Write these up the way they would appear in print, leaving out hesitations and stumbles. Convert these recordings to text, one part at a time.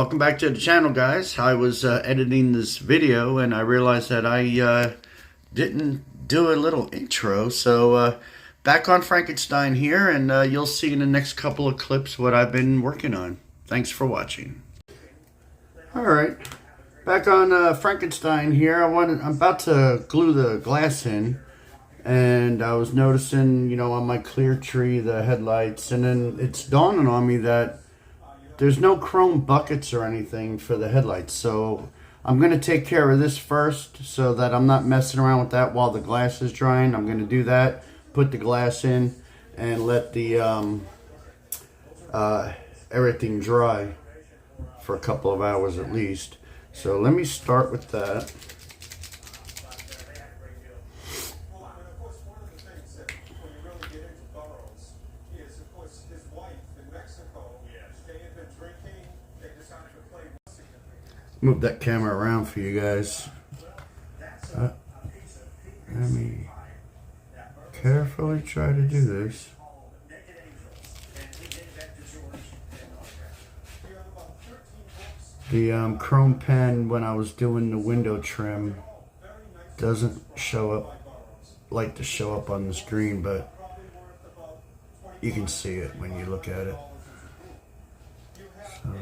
Welcome back to the channel, guys. I was editing this video and I realized that I didn't do a little intro. So back on Frankenstein here, and you'll see in the next couple of clips what I've been working on. Thanks for watching. Alright, back on Frankenstein here. I'm about to glue the glass in, and I was noticing, you know, on my clear tree, the headlights, and then it's dawning on me that there's no chrome buckets or anything for the headlights. So I'm going to take care of this first so that I'm not messing around with that while the glass is drying. I'm going to do that, put the glass in, and let the everything dry for a couple of hours at least. So let me start with that. Move that camera around for you guys. Let me carefully try to do this. The chrome pen, when I was doing the window trim, doesn't show up, like to show up on the screen, but you can see it when you look at it. So.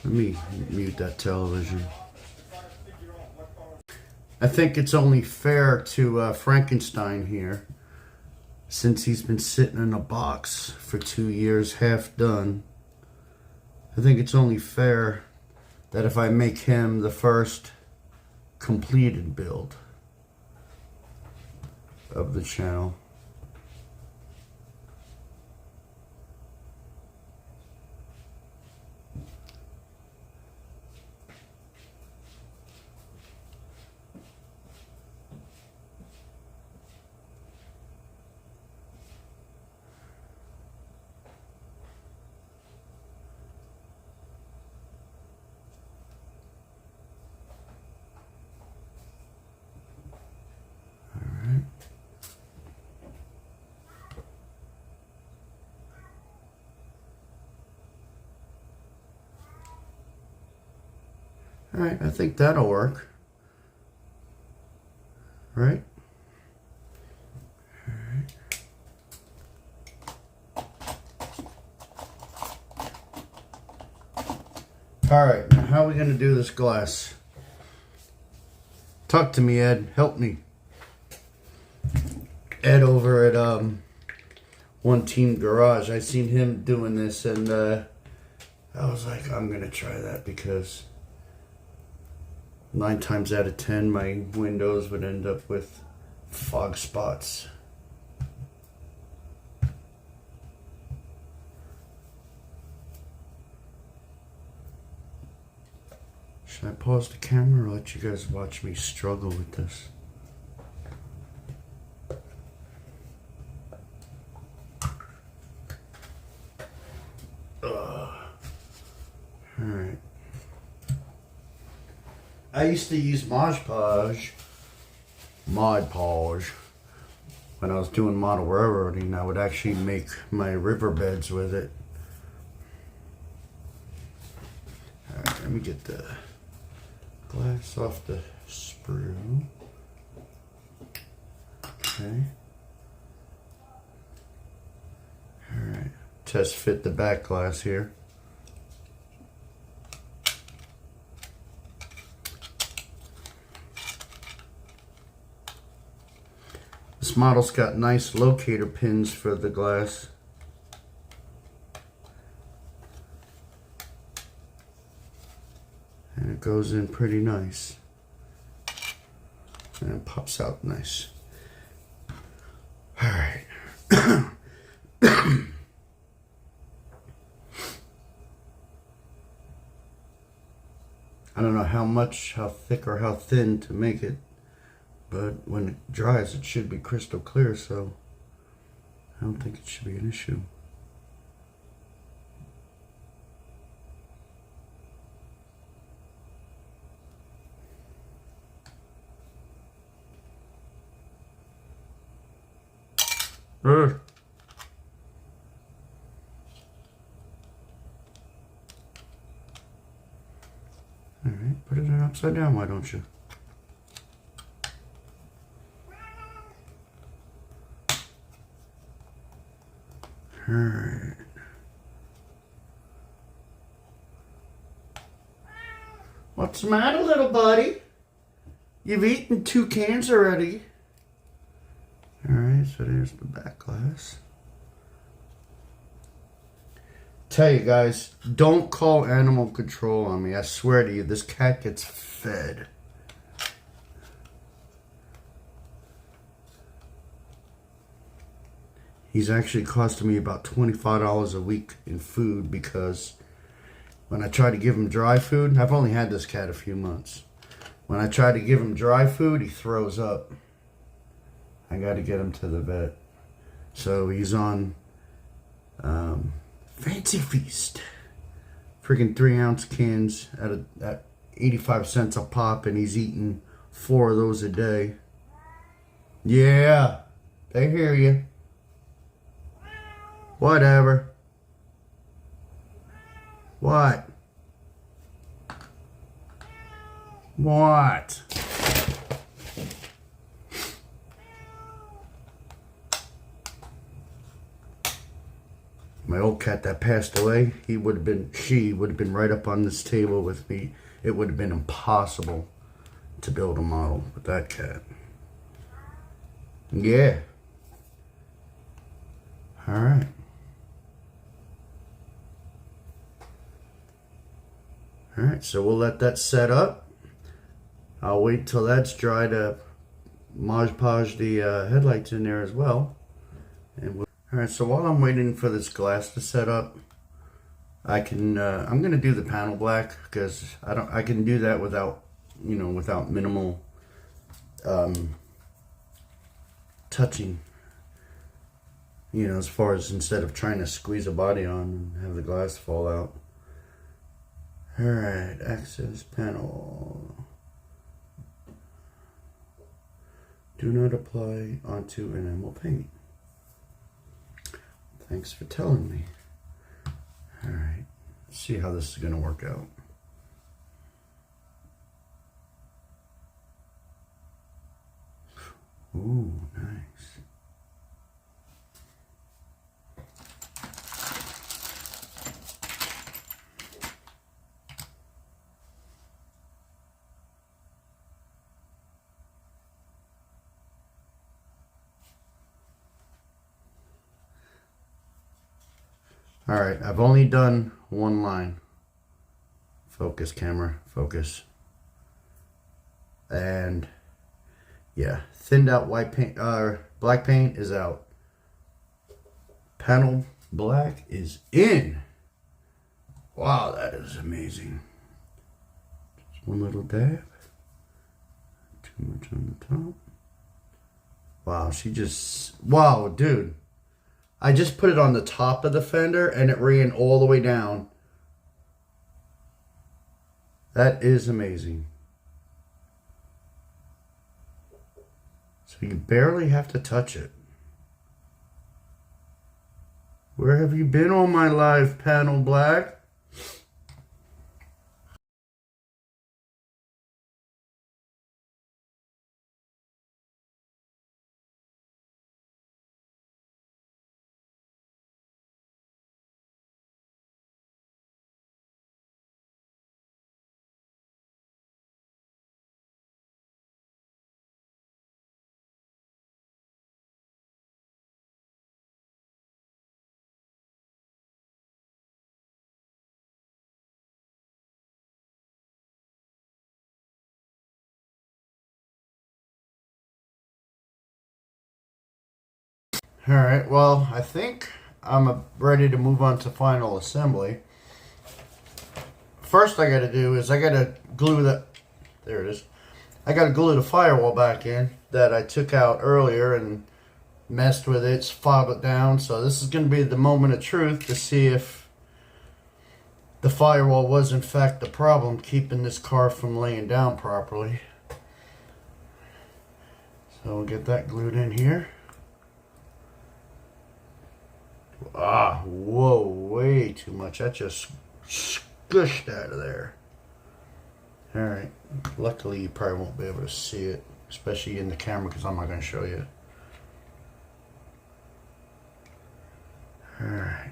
Let me mute that television. I think it's only fair to Frankenstein here, since he's been sitting in a box for 2 years, half done. I think it's only fair that if I make him the first completed build of the channel. Alright, I think that'll work. Right? Alright, now how are we going to do this glass? Talk to me, Ed. Help me. Ed over at One Team Garage. I seen him doing this, and I was like, I'm going to try that, because 9 times out of 10 my windows would end up with fog spots. Should I pause the camera or let you guys watch me struggle with this? Alright. I used to use Mod Podge when I was doing model railroading. I would actually make my riverbeds with it. Alright, let me get the glass off the sprue. Okay. Alright, test fit the back glass here. This model's got nice locator pins for the glass. And it goes in pretty nice. And it pops out nice. Alright. I don't know how thick or how thin to make it. But when it dries, it should be crystal clear, so I don't think it should be an issue. Ugh. Alright, put it in upside down, why don't you? Alright. What's the matter, little buddy? You've eaten 2 cans already. Alright, so there's the back glass. Tell you guys, don't call animal control on me. I swear to you, this cat gets fed. He's actually costing me about $25 a week in food because when I try to give him dry food, I've only had this cat a few months. When I try to give him dry food, he throws up. I got to get him to the vet. So he's on Fancy Feast. Freaking 3-ounce cans at 85 cents a pop, and he's eating 4 of those a day. Yeah, they hear you. Whatever. What? What? My old cat that passed away, she would have been right up on this table with me. It would have been impossible to build a model with that cat. Yeah. All right. All right, so we'll let that set up. I'll wait till that's dry to Mod Podge the headlights in there as well. And all right, so while I'm waiting for this glass to set up, I'm gonna do the panel black because I can do that without, without minimal touching. As far as instead of trying to squeeze a body on and have the glass fall out. All right, access panel. Do not apply onto enamel paint. Thanks for telling me. All right, let's see how this is gonna work out. Ooh, nice. All right, I've only done one line. Focus, camera, focus. And yeah, thinned out white paint, black paint is out. Panel black is in. Wow, that is amazing. Just one little dab. Too much on the top. Wow, wow, dude. I just put it on the top of the fender and it ran all the way down. That is amazing. So you barely have to touch it. Where have you been all my life, panel black? All right, well, I think I'm ready to move on to final assembly. First I gotta do is I gotta glue there it is. I gotta glue the firewall back in that I took out earlier and messed with it, filed it down. So this is gonna be the moment of truth to see if the firewall was in fact the problem keeping this car from laying down properly. So we'll get that glued in here. Ah, whoa, way too much. That just squished out of there. Alright, luckily you probably won't be able to see it, especially in the camera because I'm not going to show you. Alright.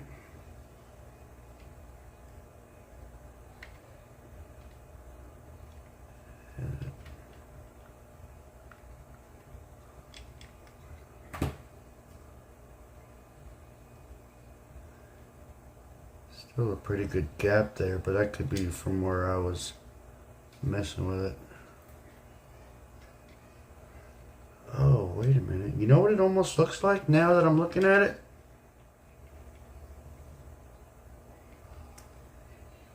Still a pretty good gap there, but that could be from where I was messing with it. Oh, wait a minute. You know what it almost looks like now that I'm looking at it?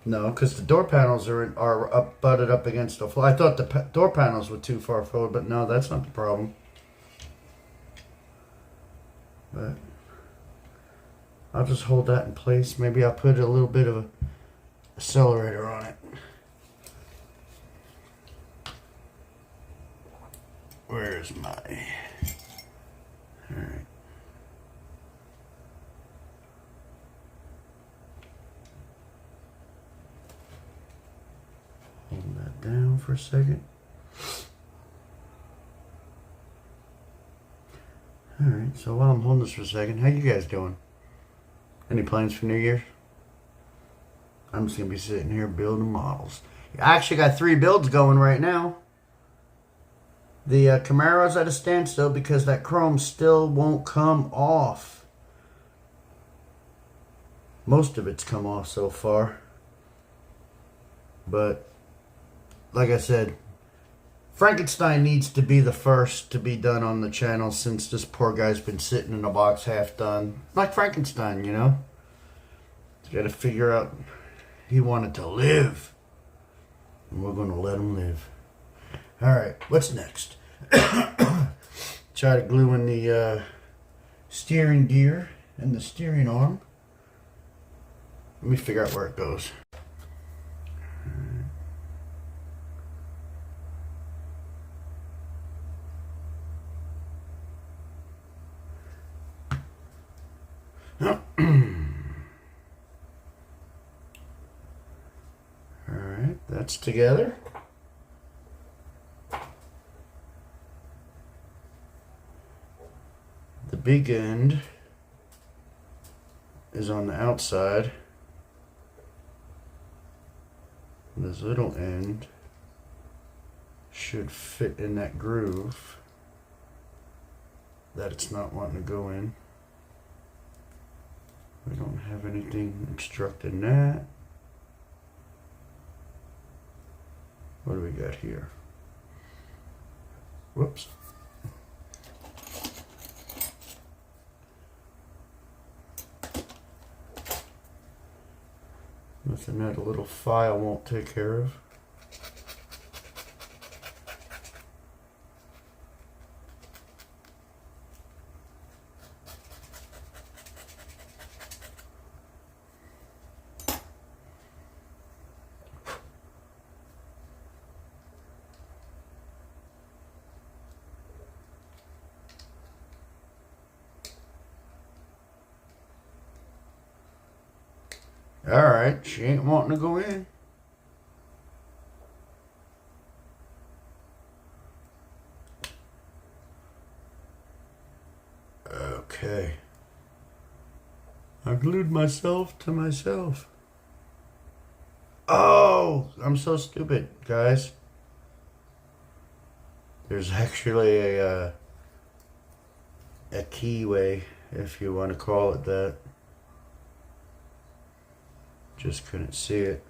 No, because the door panels are up, butted up against the floor. I thought the door panels were too far forward, but no, that's not the problem. But I'll just hold that in place. Maybe I'll put a little bit of an accelerator on it. Where's my... Alright. Hold that down for a second. Alright, so while I'm holding this for a second, how you guys doing? Any plans for New Year's? I'm just going to be sitting here building models. I actually got 3 builds going right now. The Camaro's at a standstill because that chrome still won't come off. Most of it's come off so far. But, like I said, Frankenstein needs to be the first to be done on the channel since this poor guy's been sitting in a box half done. Like Frankenstein, you know? You gotta figure out he wanted to live. And we're gonna let him live. Alright, what's next? Try to glue in the steering gear and the steering arm. Let me figure out where it goes. Alright, that's together. The big end is on the outside. This little end should fit in that groove that it's not wanting to go in. We don't have anything obstructing that. What do we got here? Whoops. Nothing that a little file won't take care of. Alright, she ain't wanting to go in. Okay. I glued myself to myself. Oh, I'm so stupid, guys. There's actually a keyway, if you want to call it that. Just couldn't see it.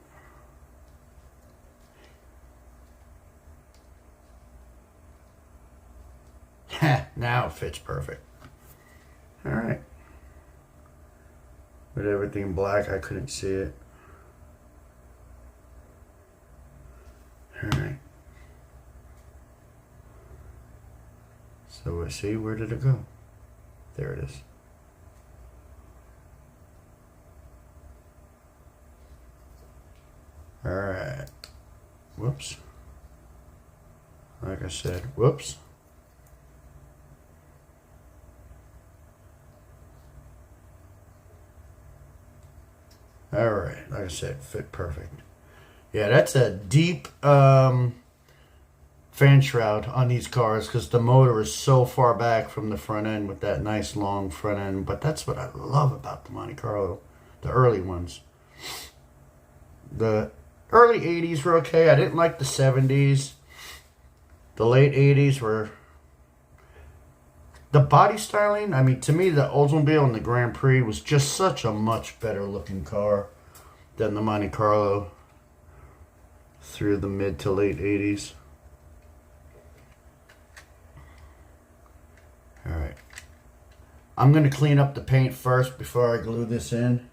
Now it fits perfect. Alright. With everything black, I couldn't see it. Alright. So let's see, where did it go? There it is. Alright. Whoops. Like I said, whoops. All right, like I said, fit perfect. Yeah, that's a deep fan shroud on these cars because the motor is so far back from the front end with that nice long front end. But that's what I love about the Monte Carlo, the early ones. The early 80s were okay. I didn't like the 70s. The late 80s were... The body styling, I mean, to me, the Oldsmobile and the Grand Prix was just such a much better looking car than the Monte Carlo through the mid to late 80s. Alright. I'm going to clean up the paint first before I glue this in.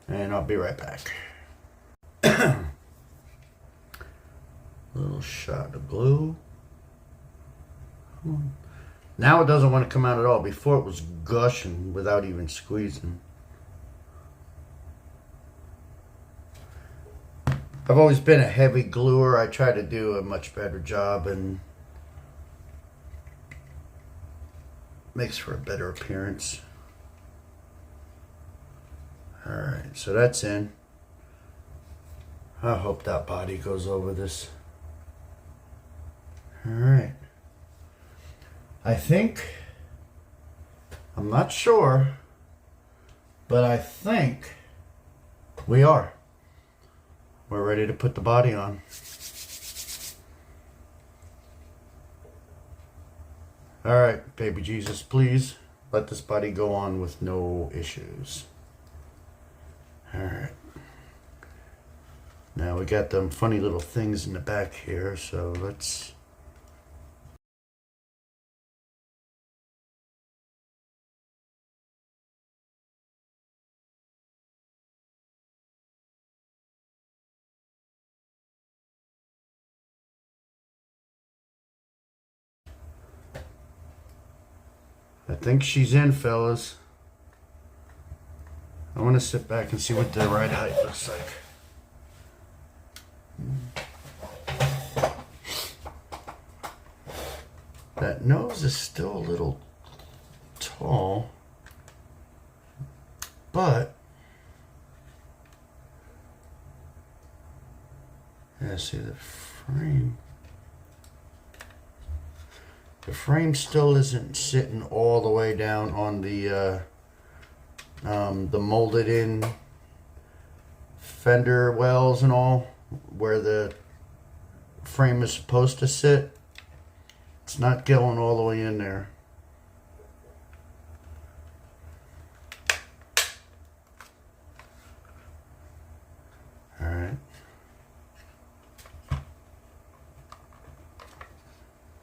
And I'll be right back. Little shot of glue. Now it doesn't want to come out at all. Before it was gushing without even squeezing. I've always been a heavy gluer. I try to do a much better job and makes for a better appearance. Alright, so that's in. I hope that body goes over this. Alright. I think, I'm not sure, but I think we are. We're ready to put the body on. Alright, baby Jesus, please let this body go on with no issues. Alright. Now we got them funny little things in the back here, so let's... I think she's in, fellas. I want to sit back and see what the ride height looks like. That nose is still a little tall, but yeah, see the frame. The frame still isn't sitting all the way down on the molded in fender wells and all, where the frame is supposed to sit. It's not going all the way in there. Alright.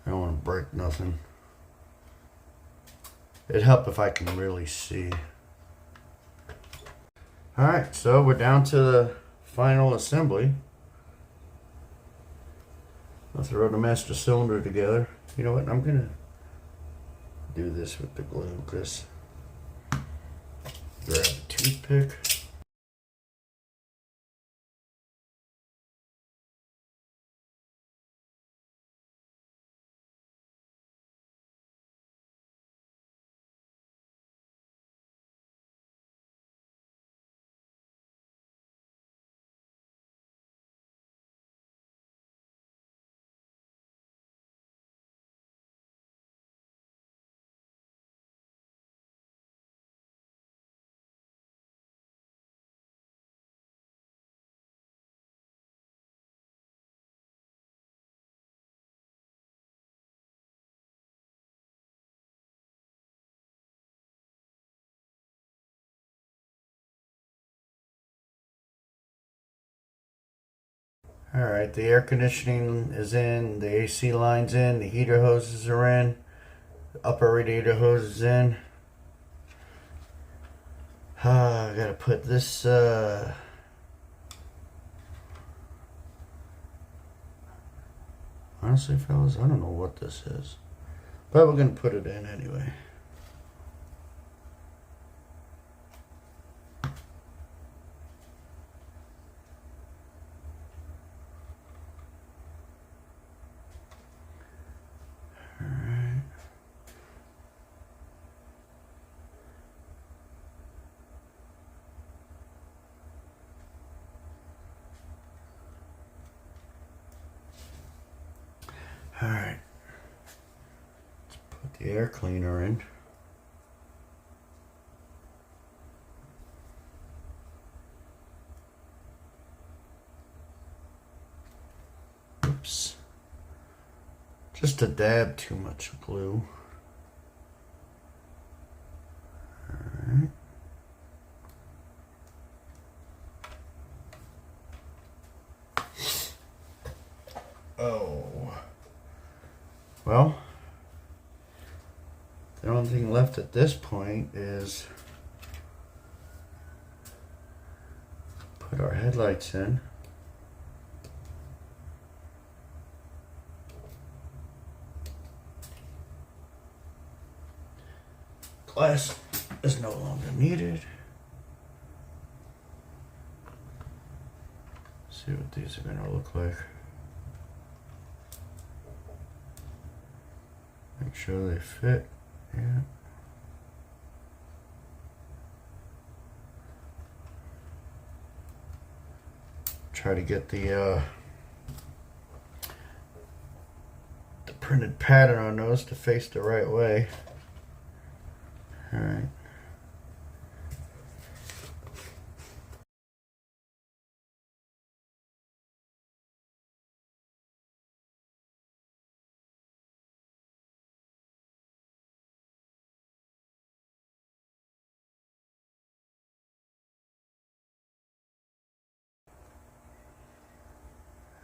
I don't want to break nothing. It'd help if I can really see. Alright, so we're down to the final assembly. I'll throw the master cylinder together. You know what, I'm going to do this with the glue, because grab a toothpick. Alright, the air conditioning is in, the AC line's in, the heater hoses are in, the upper radiator hose is in. I gotta put this, honestly, fellas, I don't know what this is, but we're gonna put it in anyway. Alright. Let's put the air cleaner in. Oops. Just a dab too much glue. Alright. Oh. Well, the only thing left at this point is put our headlights in. Glass is no longer needed. See what these are going to look like. Make sure they fit. Yeah. Try to get the printed pattern on those to face the right way. All right.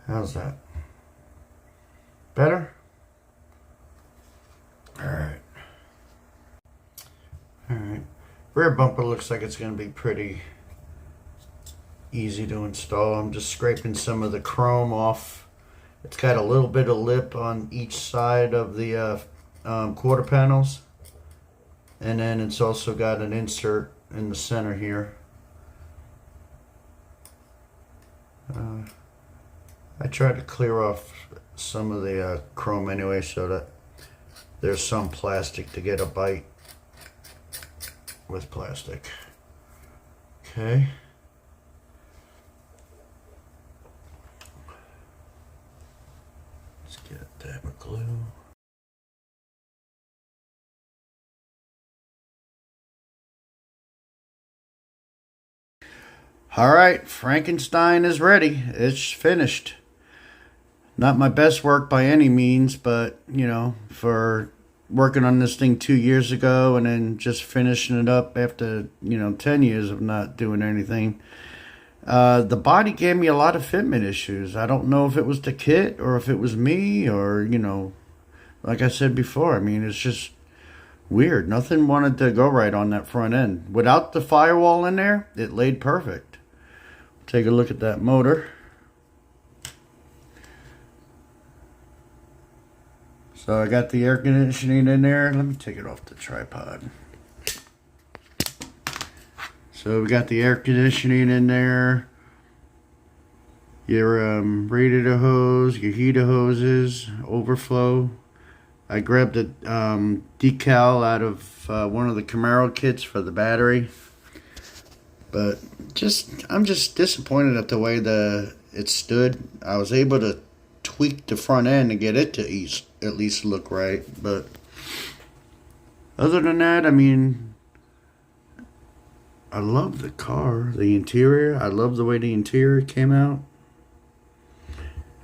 How's that? Better? Alright. Alright. Rear bumper looks like it's going to be pretty easy to install. I'm just scraping some of the chrome off. It's got a little bit of lip on each side of the quarter panels. And then it's also got an insert in the center here. I tried to clear off some of the chrome anyway so that there's some plastic to get a bite with plastic. Okay. Let's get a dab of glue. All right, Frankenstein is ready. It's finished. Not my best work by any means, but, you know, for working on this thing 2 years ago and then just finishing it up after, 10 years of not doing anything. The body gave me a lot of fitment issues. I don't know if it was the kit or if it was me or, like I said before, I mean, it's just weird. Nothing wanted to go right on that front end. Without the firewall in there, it laid perfect. Take a look at that motor. So I got the air conditioning in there. Let me take it off the tripod. So we got the air conditioning in there. Your radiator hose, your heater hoses, overflow. I grabbed a decal out of one of the Camaro kits for the battery. But I'm just disappointed at the way it stood. I was able to tweak the front end to get it to at least look right, but other than that, I mean, I love the car, the interior. I love the way the interior came out.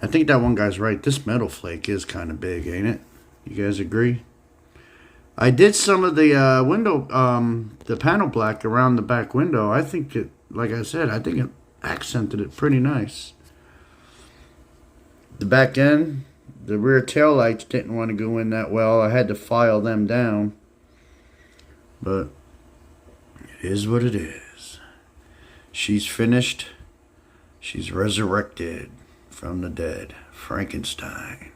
I think that one guy's right. This metal flake is kind of big, ain't it? You guys agree? I did some of the window, the panel black around the back window. I think it, like I said, I think it accented it pretty nice. The back end, the rear tail lights didn't want to go in that well. I had to file them down. But it is what it is. She's finished. She's resurrected from the dead. Frankenstein.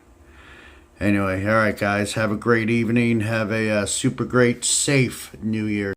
Anyway, all right, guys. Have a great evening. Have a super great, safe New Year.